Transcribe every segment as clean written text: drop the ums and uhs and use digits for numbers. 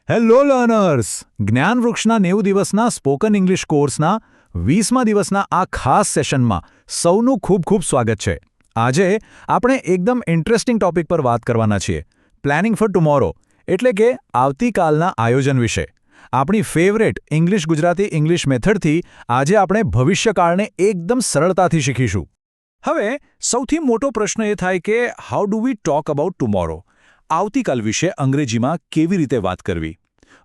Hello learners! જ્ઞાનવૃક્ષના 90 દિવસના spoken English કોર્સના 20મા દિવસના આ ખાસ સેશનમાં સૌનું ખૂબ ખૂબ સ્વાગત છે. આજે આપણે એકદમ ઇન્ટરેસ્ટિંગ ટોપિક પર વાત કરવાના છીએ. પ્લાનિંગ ફોર ટુમોરો એટલે કે આવતીકાલના આયોજન વિશે. આપણી ફેવરેટ ઇંગ્લિશ ગુજરાતી ઇંગ્લિશ મેથડથી આજે આપણે ભવિષ્યકાળને એકદમ સરળતાથી શીખીશું. હવે સૌથી મોટો પ્રશ્ન એ થાય કે how do we talk about tomorrow? આવતીકાલ વિશે અંગ્રેજીમાં કેવી રીતે વાત કરવી?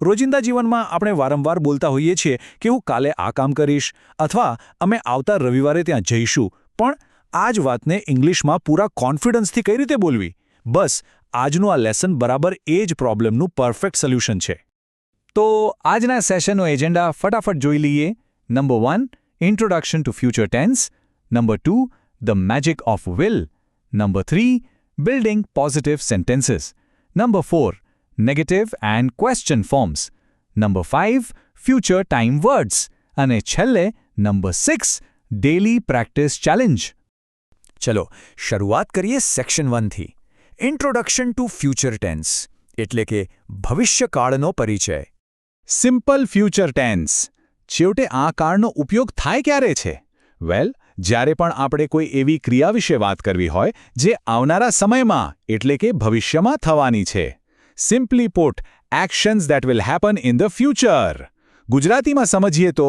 રોજિંદા જીવનમાં આપણે વારંવાર બોલતા હોઈએ છીએ કે હું કાલે આ કામ કરીશ અથવા અમે આવતા રવિવારે ત્યાં જઈશું, પણ આ જ વાતને ઇંગ્લિશમાં પૂરા કોન્ફિડન્સથી કઈ રીતે બોલવી? બસ આજનું આ લેસન બરાબર એ જ પ્રોબ્લેમનું પરફેક્ટ સોલ્યુશન છે. તો આજના સેશનનો એજન્ડા ફટાફટ જોઈ લઈએ. Number 1, introduction to future tense. Number 2, the magic of will. Number 3, building positive sentences. Number 4, negative and question forms. Number 5, future time words. અને છેલ્લે નંબર 6, daily practice challenge. ચલો શરૂઆત કરીએ સેક્શન 1 થી. ઇન્ટ્રોડક્શન ટુ ફ્યુચર ટેન્સ એટલે કે ભવિષ્યકાળનો પરિચય. Simple future tense. છેવટે આ કાળનો ઉપયોગ થાય ક્યારે છે? વેલ, જ્યારે પણ આપણે કોઈ એવી ક્રિયા વિશે વાત કરવી હોય જે આવનારા સમયમાં એટલે કે ભવિષ્યમાં થવાની છે. Simply put, actions that will happen in the future. ગુજરાતીમાં સમજીએ તો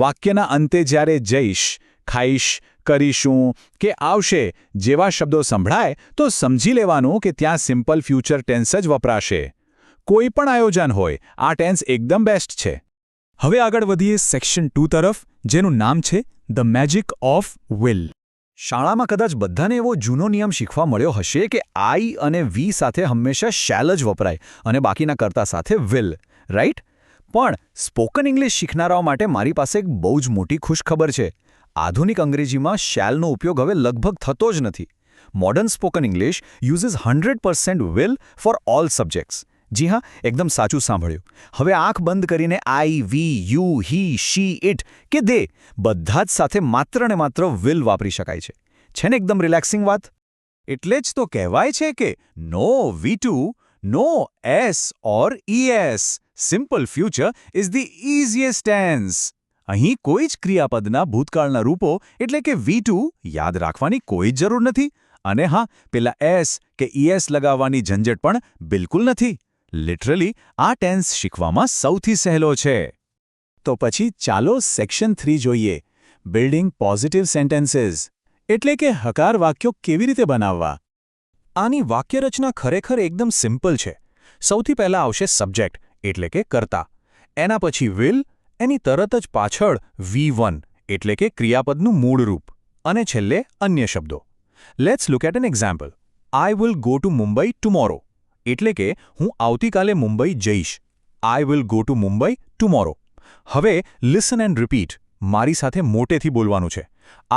વાક્યના અંતે જ્યારે જઈશ, ખાઈશ, કરીશું કે આવશે જેવા શબ્દો સંભળાય તો સમજી લેવાનું કે ત્યાં સિમ્પલ ફ્યુચર ટેન્સ જ વપરાશે. કોઈ પણ આયોજન હોય, આ ટેન્સ એકદમ બેસ્ટ છે. હવે આગળ વધીએ સેક્શન 2 તરફ, જેનું નામ છે ધ મેજિક ઓફ વિલ. શાળામાં કદાચ બધાને એવો જૂનો નિયમ શીખવા મળ્યો હશે કે આઈ અને વી સાથે હંમેશા શેલ જ વપરાય અને બાકીના કર્તા સાથે વિલ, રાઈટ? પણ સ્પોકન ઇંગ્લિશ શીખનારાઓ માટે મારી પાસે એક બહુ જ મોટી ખુશખબર છે. આધુનિક અંગ્રેજીમાં શેલનો ઉપયોગ હવે લગભગ થતો જ નથી. Modern spoken English uses 100% will for all subjects. જી હા, એકદમ સાચું સાંભળ્યું. હવે આંખ બંધ કરીને આઈ, વી, યુ, હી, શી, ઇટ કે દે બધા જ સાથે માત્ર ને માત્ર વિલ વાપરી શકાય છે. છે ને એકદમ રિલેક્સિંગ વાત? એટલે જ તો કહેવાય છે કે no V2, no S or ES. Simple future is the easiest tense. અહીં કોઈ જ ક્રિયાપદના ભૂતકાળના રૂપો એટલે કે V2 યાદ રાખવાની કોઈ જ જરૂર નથી. અને હા, પેલા એસ કે ES લગાવવાની ઝંઝટ પણ બિલકુલ નથી. લિટરલી આ ટેન્સ શીખવામાં સૌથી સહેલો છે. તો પછી ચાલો સેક્શન 3 જોઈએ. બિલ્ડિંગ પોઝિટિવ સેન્ટેન્સીસ એટલે કે હકાર વાક્યો કેવી રીતે બનાવવા. આની વાક્યરચના ખરેખર એકદમ સિમ્પલ છે. સૌથી પહેલા આવશે સબ્જેક્ટ એટલે કે કર્તા. એના પછી વિલ, એની તરત જ પાછળ V1 એટલે કે ક્રિયાપદનું મૂળ રૂપ. અને છેલ્લે અન્ય શબ્દો. Let's look at an example. I will go to Mumbai tomorrow એટલે કે હું આવતીકાલે મુંબઈ જઈશ. I will go to Mumbai tomorrow. હવે લિસન એન્ડ રિપીટ. મારી સાથે મોટેથી બોલવાનું છે.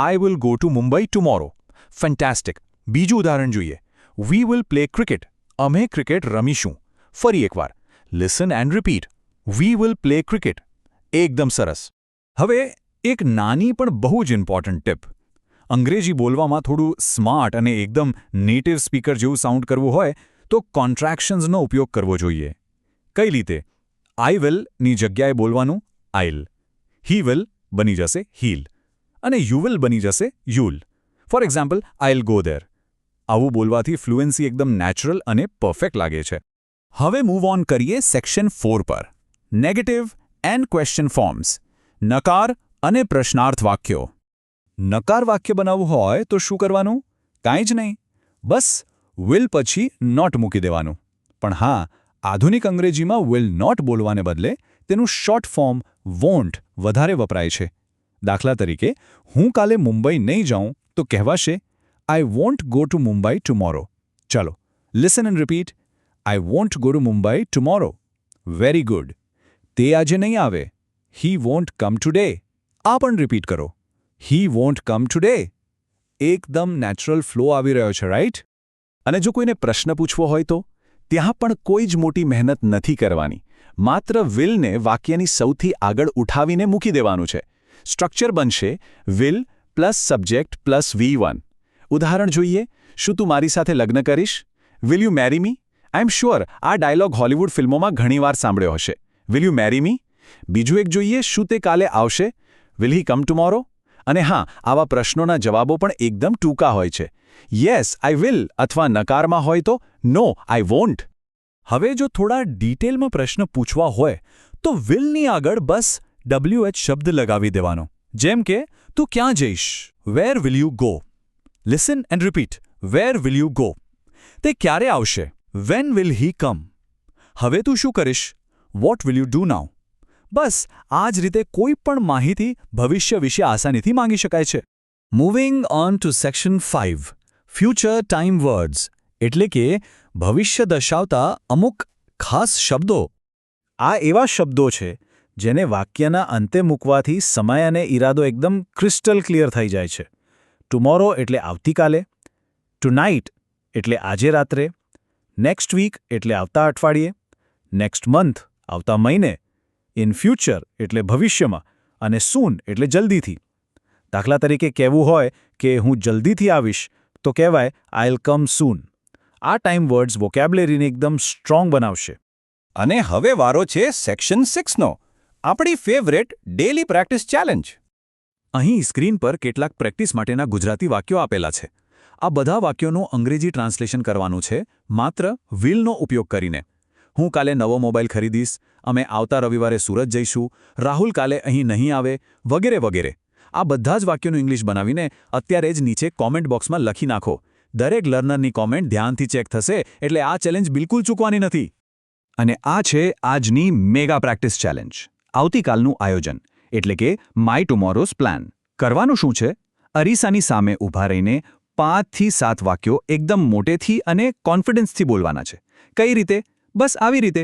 I will go to Mumbai tomorrow. Fantastic. બીજું ઉદાહરણ જોઈએ. We will play cricket. અમે ક્રિકેટ રમીશું. ફરી એકવાર. Listen and repeat. We will play cricket. એકદમ સરસ. હવે એક નાની પણ બહુ જ ઇમ્પોર્ટન્ટ ટિપ. અંગ્રેજી બોલવામાં થોડું સ્માર્ટ અને એકદમ નેટિવ સ્પીકર જેવું સાઉન્ડ કરવું હોય તો કોન્ટ્રાક્શન્સનો ઉપયોગ કરવો જોઈએ. કઈ રીતે? આઈ વિલની જગ્યાએ બોલવાનું આઈલ. હી વિલ બની જશે હીલ. અને યુ વિલ બની જશે you'll. For example, I'll go there. આવું બોલવાથી ફ્લુએન્સી એકદમ નેચરલ અને પરફેક્ટ લાગે છે. હવે મૂવ ઓન કરીએ સેક્શન 4 પર. Negative and question forms. નકાર અને પ્રશ્નાર્થ વાક્યો. નકાર વાક્ય બનાવવું હોય તો શું કરવાનું? કાંઈ જ નહીં. બસ વિલ પછી નોટ મૂકી દેવાનું. પણ હા, આધુનિક અંગ્રેજીમાં વિલ નોટ બોલવાને બદલે તેનું શોર્ટ ફોર્મ વોન્ટ વધારે વપરાય છે. દાખલા તરીકે, હું કાલે મુંબઈ નહીં જાઉં તો કહેવાશે I won't go to Mumbai tomorrow. ચાલો, listen and repeat. I won't go to Mumbai tomorrow. Very good. તે આજે નહીં આવે. He won't come today. આ પણ રિપીટ કરો. He won't come today. એકદમ નેચરલ ફ્લો આવી રહ્યો છે, રાઈટ? અને જો કોઈને પ્રશ્ન પૂછવો હોય તો ત્યાં પણ કોઈ જ મોટી મહેનત નથી કરવાની. માત્ર વિલને વાક્યની સૌથી આગળ ઉઠાવીને મૂકી દેવાનું છે. સ્ટ્રક્ચર બનશે will plus subject plus V1. ઉદાહરણ જોઈએ. શું તું મારી સાથે લગ્ન કરીશ? Will you marry me? I am sure આ ડાયલોગ હોલિવૂડ ફિલ્મોમાં ઘણીવાર સાંભળ્યો હશે. Will you marry me? બીજું એક જોઈએ, શું તે કાલે આવશે? Will he come tomorrow? અને હા, આવા પ્રશ્નોના જવાબો પણ એકદમ ટૂંકા હોય છે. યસ આઈ વિલ અથવા નકારમાં હોય તો નો આઈ વોન્ટ. હવે જો થોડા ડિટેલમાં પ્રશ્ન પૂછવા હોય તો વિલની આગળ બસ WH શબ્દ લગાવી દેવાનો. જેમ કે તું ક્યાં જઈશ? Where will you go? Listen and repeat. Where will you go? તે ક્યારે આવશે? વેન વિલ હી કમ? હવે તું શું કરીશ? વોટ વિલ યુ ડુ નાઉ? બસ આ જ રીતે કોઈ પણ માહિતી ભવિષ્ય વિશે આસાનીથી માંગી શકાય છે. Moving on two section 5 future time words એટલે કે ભવિષ્ય દર્શાવતા અમુક ખાસ શબ્દો. આ એવા શબ્દો છે જેને વાક્યના અંતે મૂકવાથી સમય અને ઈરાદો એકદમ ક્રિસ્ટલ ક્લિયર થઈ જાય છે. ટુમોરો એટલે આવતીકાલે, ટુનાઇટ એટલે આજે રાત્રે, નેક્સ્ટ વીક એટલે આવતા અઠવાડિયે, નેક્સ્ટ મંથ આવતા મહિને, ઇન ફ્યુચર એટલે ભવિષ્યમાં અને સૂન એટલે જલ્દીથી. દાખલા તરીકે કહેવું હોય કે હું જલ્દીથી આવીશ તો કહેવાય આઈલ કમ સૂન. આ ટાઈમ વર્ડ્સ વોકેબ્યુલરીને એકદમ સ્ટ્રોંગ બનાવશે. અને હવે વારો છે સેક્શન 6નો, આપણી ફેવરેટ ડેલી પ્રેક્ટિસ ચેલેન્જ. અહીં સ્ક્રીન પર કેટલાક પ્રેક્ટિસ માટેના ગુજરાતી વાક્યો આપેલા છે. આ બધા વાક્યોનું અંગ્રેજી ટ્રાન્સલેશન કરવાનું છે માત્ર વિલનો ઉપયોગ કરીને. હું કાલે નવો મોબાઈલ ખરીદીશ, અમે આવતા રવિવારે સુરત જઈશું, રાહુલ કાલે અહીં નહીં આવે, વગેરે વગેરે. આ બધા જ વાક્યોનું ઇંગ્લિશ બનાવીને અત્યારે જ નીચે કોમેન્ટ બોક્સમાં લખી નાખો. દરેક લર્નરની કોમેન્ટ ધ્યાનથી ચેક થશે એટલે આ ચેલેન્જ બિલકુલ ચૂકવાની નથી. અને આ છે આજની મેગા પ્રેક્ટિસ ચેલેન્જ. આવતીકાલનું આયોજન એટલે કે માય ટુમોરોઝ પ્લાન. કરવાનું શું છે? અરીસાની સામે ઊભા રહીને 5 થી 7 વાક્યો એકદમ મોટેથી અને કોન્ફિડન્સથી બોલવાના છે. કઈ રીતે? બસ આવી રીતે.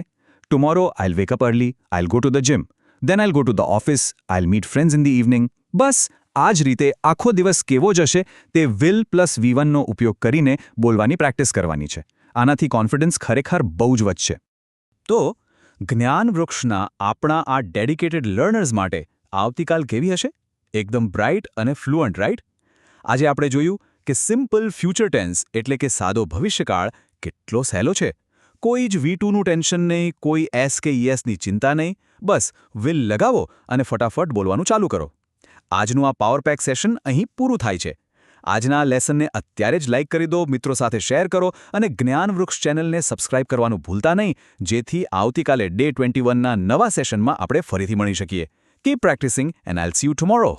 Tomorrow I'll wake up early, I'll go to the gym, then I'll go to the office, I'll meet friends in the evening. બસ આ જ રીતે આખો દિવસ કેવો જશે તે વિલ પ્લસ V1નો ઉપયોગ કરીને બોલવાની પ્રેક્ટિસ કરવાની છે. આનાથી કોન્ફિડન્સ ખરેખર બહુ જ વધશે. તો જ્ઞાન વૃક્ષના આપણા આ ડેડિકેટેડ લર્નર્સ માટે આવતીકાલ કેવી હશે? એકદમ બ્રાઇટ અને ફ્લુઅન્ટ, રાઈટ? આજે આપણે જોયું કે સિમ્પલ ફ્યુચર ટેન્સ એટલે કે સાદો ભવિષ્યકાળ કેટલો સહેલો છે. કોઈ જ V2નું ટેન્શન નહીં, કોઈ એસ કે યસની ચિંતા નહીં. બસ વિલ લગાવો અને ફટાફટ બોલવાનું ચાલુ કરો. આજનું આ પાવર પેક સેશન અહીં પૂરું થાય છે. આજના લેસનને અત્યારે જ લાઇક કરી દો, મિત્રો સાથે શેર કરો અને જ્ઞાન વૃક્ષ ચેનલને સબસ્ક્રાઇબ કરવાનું ભૂલતા નહીં, જેથી આવતીકાલે ડે 21ના નવા સેશનમાં આપણે ફરીથી મળી શકીએ. Keep practising and I'll C you tomorrow.